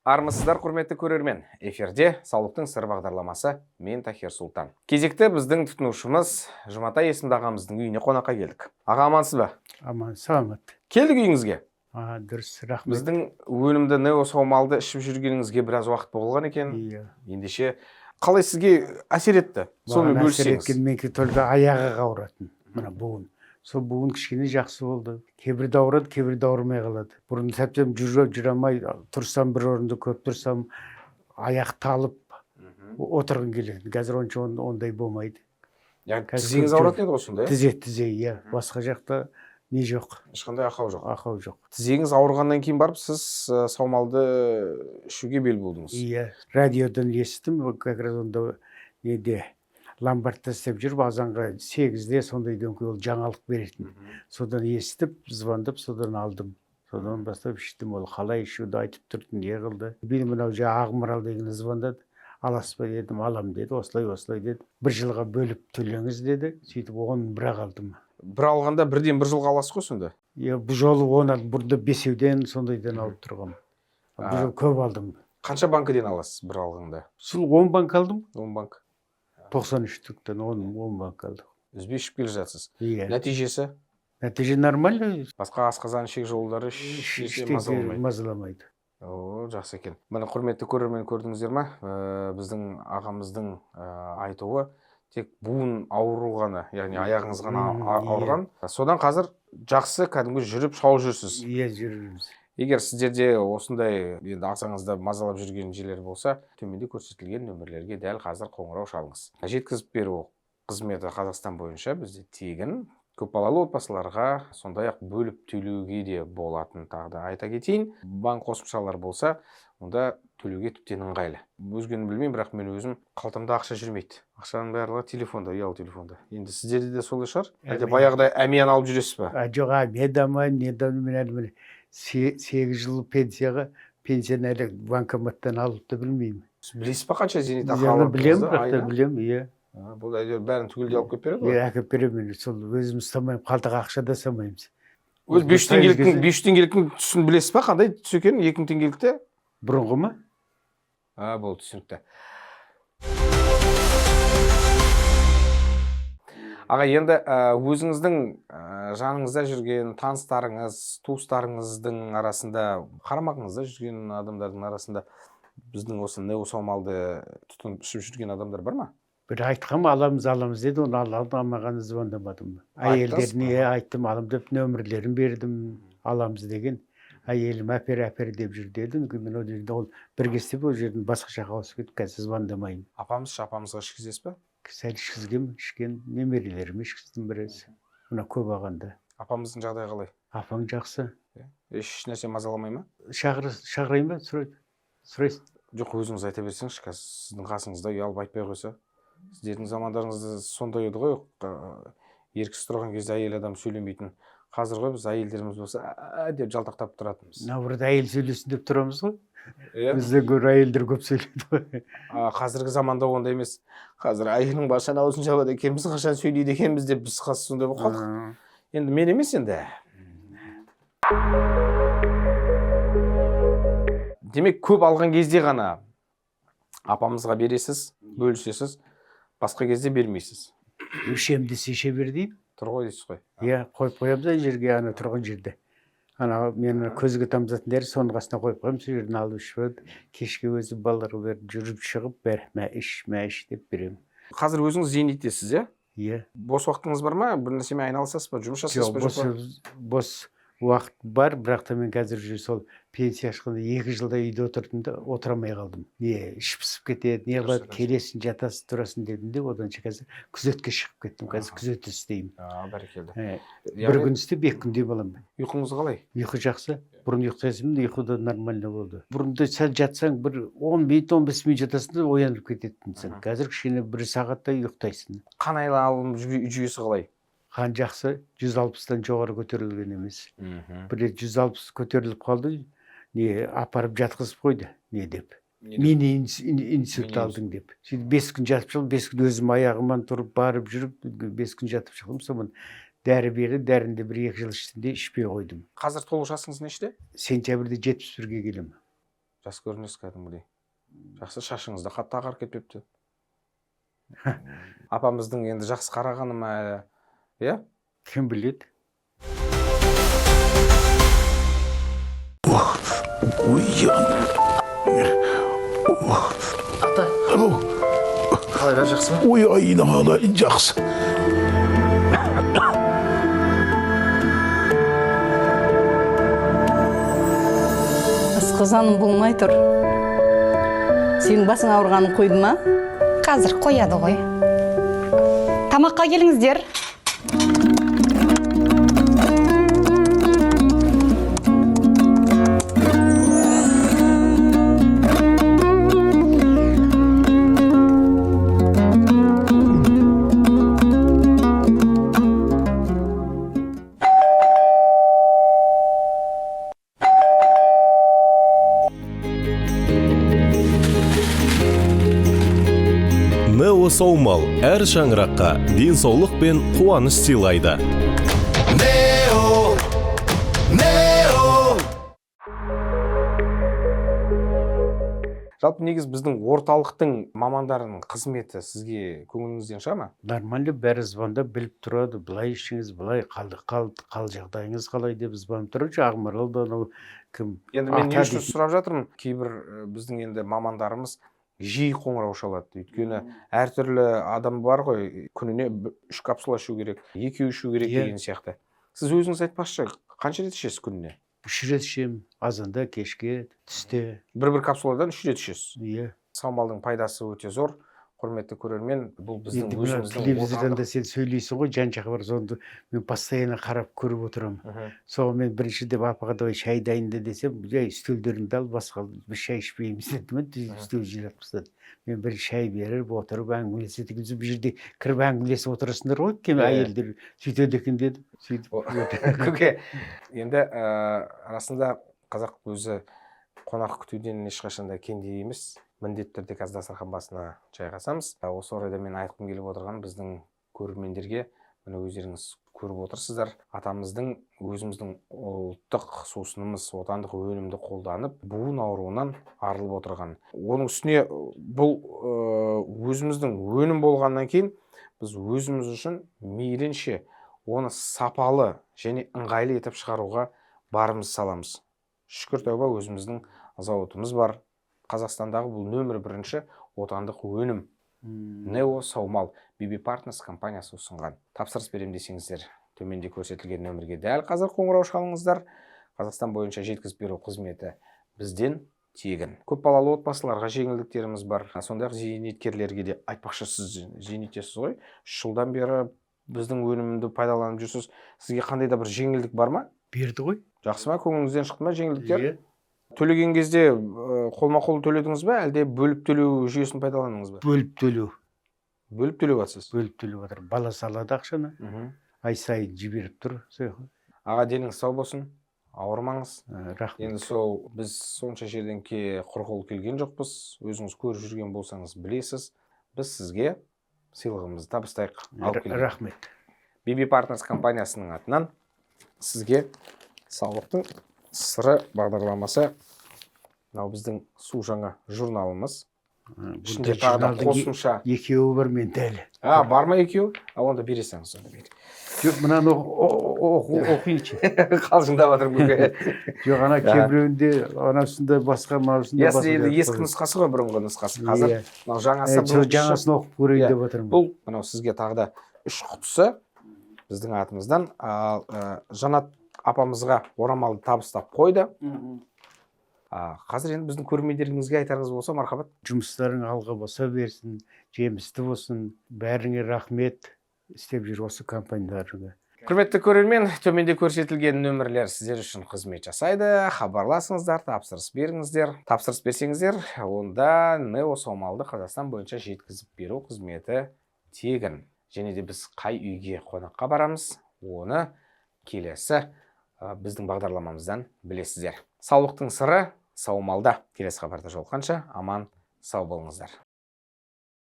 Армысыздар, құрметті көрермен. Эфирде Саулықтың сыры бағдарламасы. Мен Тахир Сұлтан. Кезекті біздің тұтынушымыз Жұматай есімді ағамыздың үйіне қонаққа келдік. Аға, амансыз ба? Аман, саламат. Келдік үйіңізге. Дұрыс, рахмет. Біздің өнімді неосаумалды ішіп жүргеніңізге біраз уақыт болған екен. Иә. Ендеше қалай сізге әсер етті? Соны бөліссеңіз. Менікі только аяғы ауыратын. Мына буын. Сол буын кішкене жақсы болды. Кейбірде ауырады, кейбірде ауырмай қалады. Бұрын сәптен жүре алмай тұрсам, бір орында көп тұрсам, аяқ талып отырғым келеді. Қазір ондай болмайды. Яғни тізеңіз ауыратын еді ғой сонда? Тізе, иә. Басқа жақта не жоқ. Ешқандай ақау жоқ. Ақау жоқ. Тізеңіз ауырғаннан кейін барып, сіз саумалды ішуге бел болдыңыз. Иә. Радиодан естідім, как раз онда неде ломбардта істеп жүріп, азанға 8-де сондайдан ол жаңалық беретін. Содан естіп, звондап, содан алдым. Содан бастап іштім, ол қалай ішуді айтып тұрды, не қылды. Бір мынау Ағымарал деген звондады. Аласыз ба дедім, алам деді, осылай деді. Бір жылға бөліп төлеңіз деді. Сөйтіп оны бірақ алдым. Бір алғанда бірден бір жылға аласыз ғой сонда? Иә, бұл жолы оны бұрында 5-ден сондайдан алып тұрғам. Бұл жол көп алдым. Қанша банкіден аласыз бір алғанда? Сол 10 банк алдым. 10 банк. 93-тіктен 10 банк алдым. Үзбей ішіп келе жатсыз. Иә. Нәтижесі? Нәтиже нормально. Басқа асқазан ішек жолдары мазаламайды. О, жақсы екен. Міне құрметті көрермен, көрдіңіздер ме? Біздің ағамыздың айтуы тек буын ауыру ғана, яғни аяғыңыз ғана ауырған. Содан қазір жақсы кәдімгі жүріп шауып жүрсіз. Иә, жүрміз. Егер сіздерде осындай енді ағзаңызда мазалап жүрген жерлер болса, төменде көрсетілген нөмірлерге дәл қазір қоңырау шалыңыз. Жеткізіп беру қызметі Қазақстан бойынша бізде тегін. Көпбалалы отбасыларға сондай-ақ бөліп төлеуге де болатын. Тағы да айта кетейін, банк қосымшалар болса, онда төлеуге тіптен ыңғайлы. Өзгені білмеймін, бірақ мен өзім қалтамда ақша жүрмейді. Ақшаның барлығы телефонда, ұялы телефонда. Енді сіздерде де солай шығар? Әлде баяғыдай әмиян алып жүресіз ба? Жоқ, әмиян 8 жыл пенсияны әлі банкоматтан алыпты білмеймін. Білесіз ба қанша зейнетақы алып? Білемін, бірақ та білемін, иә. Бұл бәрін түгелде алып кеп береді ғой? Иә, әкеп беремін. Сол өзіміз самаймыз, қалтаға ақша да самаймыз. Өз 500 теңгеліктің түсін білесіз ба? Қандай түс екенін 2000 теңгелікте? Бұрынғы ма? Бұл түсінікті. Аға, енді өзіңіздің жаныңызда жүрген таныстарыңыз, туыстарыңыздың арасында, қарамағыңызда жүрген адамдардың арасында біздің осы неосаумалды тұтынып ішіп жүрген адамдар бар ма? Бір айтқам, аламыз деді, оны алмағаны звондамадым. Әйелдеріне айттым, алам деп нөмірлерін бердім, аламыз деген. Әйелім әпер деп жүр деді. Мен ол жерде ол бірге істеп, ол жерден басқа жаққа ауысып кетіп, қазір звондамаймын. Апамызға ішкізесіз ба? Сәл ішкен, немерелерім ішкіздім біраз. Мына көп ағанда. Апамыздың жағдайы қалай? Апаң жақсы. Еш нәрсе мазаламай ма? Шақырайын ба? Сұрайсың. Жоқ, өзіңіз айта берсеңіз, сіздің қасыңызда ұялып айтпай қойса. Сіздердің замандарыңызда сондай еді ғой, еріксіз тұрған кезде әйел адам сөйлемейтін. Қазір ғой біз әйелдеріміз болса, деп жалтақтап тұратынбыз. Наоборот, әйел сөйлесін деп тұрамыз ғой. Бізден гөрі әйелдер көп сөйлейді ғой. Қазіргі заманда ондай емес. Қазір әйелің қашан аузын жабады екенбіз, қашан сөйлейді екенбіз деп біз қазір сондай болып қалдық. Енді мен емес енді. Демек, көп алған кезде ғана апамызға бересіз, бөлісесіз, басқа кезде бермейсіз. Үшем десе іше бер деймін. Тұр ғой дейсіз ғой. Иә, қойып қоямыз ана жерге, ана тұрған жерде. Ана мен көзге тамызатын дәрі соның қасына қойып қоямын, сол жерден алып ішіп, кешке өзі балаларға беріп жүріп шығып, бәр, мә іш деп беремін. Қазір өзіңіз зейнеттесіз, иә? Иә. Бос уақытыңыз бар ма? Бір нәрсемен айналысасыз ба? Жұмыс жасайсыз ба? Жоқ, бос уақыт бар, бірақ та мен қазір сол пенсия ашқанда 2 жылда үйде отырдым да отырамай қалдым. Не іш пісіп кетеді, не қылады, келесің, жатасың, тұрасың дедім де, одан қазір күзетке шығып кеттім. Қазір күзет істеймін. Бәрекелді. Бір күн істеп, 2 күнде боламын. Ұйқыңыз қалай? Ұйқы жақсы. Бұрын ұйықтайсың, ұйқы да нормально болды. Бұрында сәл жатсаң, бір 10 минут, 15 минут жатасың да оянып кететінсің. Қазір кішкене 1 сағаттай ұйықтайсың. Қан айналым жүйесі қалай? Қан жақсы, 160-тан жоғары көтерілген емес. Бір 160 көтеріліп қалды, не апарып жатқызып қойды, не деп. Мені инсульт алдың деп. 5 күн жатып шығып, 5 күн өзім аяғыман тұрып, барып жүріп, 5 күн жатып шығым, соған дәрі берді, дәрінде 1-2 жыл ішінде ішпей қойдым. Қазір толық жасыңыз неште? Сентябрьде 71-ге келемін. жас көрінесіз кәдімгідей. Жақсы, шашыңыз да қатты ағарып кетпепті. Апамыздың енді жақсы қарағаны ма, иә? Кім біледі? Ата, қалай бәрі жақсы ма? Ой, айналайын жақсы. Асқазаным болмай тұр. Сенің басың ауырғанын қойды ма? Қазір қояды ғой. Тамаққа келіңіздер. Нео Саумал әр шаңыраққа денсаулық пен қуаныш сыйлайды. Жалпы негіз біздің орталықтың мамандарының қызметі сізге көңіліңізден шыға ма? Нормально, бәрі звондап біліп тұрады. Былай ішіңіз, былай қал жағдайыңыз қалай деп звондап тұрады. Жағмарал да анау кім? Енді мен не үшін сұрап жатырмын? Кейбір біздің енді мамандарымыз жиі қоңырау шалады. Өйткені әртүрлі адам бар ғой, күніне 3 капсула ішу керек, 2 ішу керек деген сияқты. Сіз өзіңіз айтпақшы, қанша рет ішесіз күніне? 3 рет ішемін, азанда, кешке, түсте. Бір капсуладан 3 рет ішесіз. Иә. Саумалдың пайдасы өте зор. Құрметті көрермен, бұл біздің өзіміздің телевизордан да сен сөйлейсің ғой, жан-жаққа бар, сонда мен постоянно қарап көріп отырамын. Соған мен бірінші деп апаға давай шай дайында десем, жай үстелдеріңді ал, басқа біз шай ішпейміз деді, үстел жинап тастады. Мен бір шай беріп отырып әңгімелеседі, бұл жерде кіріп әңгімелесіп отырасыңдар ғой, кем әйелдер сөйтеді екен дедім. Көке, енді арасында қазақ өзі қонақ күтуден ешқашанда кенде емес. Міндетті түрде қазір дастархан басына жайғасамыз. Осы орайда мен айтқым келіп отырған біздің көрермендерге, міне өздеріңіз көріп отырсыздар, атамыздың өзіміздің ұлттық сусынымыз, отандық өнімді қолданып, буын ауруынан арылып отырған. Оның үстіне бұл өзіміздің өнім болғаннан кейін біз өзіміз үшін мейлінше оны сапалы және ыңғайлы етіп шығаруға барымыз саламыз. Шүкір тәуба өзіміздің зауытымыз бар. Қазақстандағы бұл нөмір 1 отандық өнім. Нео Саумал BB Partners компаниясы ұсынған. Тапсырыс берем десеңіздер, төменде көрсетілген нөмірге дәл қазір қоңырау шалыңыздар. Қазақстан бойынша жеткізіп беру қызметі бізден тегін. Көп балалы отбасыларға жеңілдіктеріміз бар. Сондай-ақ зейнеткерлерге де айтпақшы, сіз зейнеттесіз ғой. 3 жылдан бері біздің өнімді пайдаланып жүрсіз. Сізге қандай да бір жеңілдік бар ма? Берді ғой. Жақсы ма, көңіліңізден шықты ма жеңілдіктер? Төлеген кезде қолма-қол төледіңіз бе, әлде бөліп төлеу жүйесін пайдаландыңыз ба? Бөліп төлеу. Бөліп төлеп жатсыз? Бөліп төлеп жатыр. Бала салады ақшаны. Ай сайын жіберіп тұр. Аға, деніңіз сау болсын, ауырмаңыз. Рахмет. Енді сол біз сонша жерден құр-қол келген жоқпыз. Өзіңіз көріп жүрген болсаңыз білесіз. Біз сізге сыйлығымызды табыстайық. Рахмет. BB Partners компаниясының атынан сізге саулықтың сыры бағдарламасы, мынау біздің су жаңа журналымыз. Ішінде тағы да қосымша. Екеуі бар мен дәл. Бар ма екеуі? Онда бересіңіз, сонда бер. Жоқ, мынаны оқиыншы. Қалжыңдап жатырмын көке. Жоқ, ана кейбіреуінде анасында басқа, маусында басқа. Енді ескі нұсқасы ғой, бұрынғы нұсқасы. Қазір мынау жаңасын оқып көрейін деп отырмын. Бұл мынау сізге тағы да 3 құтысы біздің атымыздан. Жанат апамызға орамалды табыстап қойды. Қазір енді біздің көрермендеріңізге айтарыңыз болса, мархабат. Жұмыстарың алға баса берсін, жемісті болсын. Бәріңе рахмет, істеп жүр осы компанияларға. Құрметті көрермен, төменде көрсетілген нөмірлер сіздер үшін қызмет жасайды. Хабарласыңыздар, тапсырыс беріңіздер. Тапсырыс берсеңіздер, онда Нео Саумалды Қазақстан бойынша жеткізіп беру қызметі тегін. Және де біз қай үйге қонаққа барамыз, оны келесі біздің бағдарламамыздан білесіздер. Саулықтың сыры Саумалда. Келесі хабарда жолыққанша аман сау болыңыздар.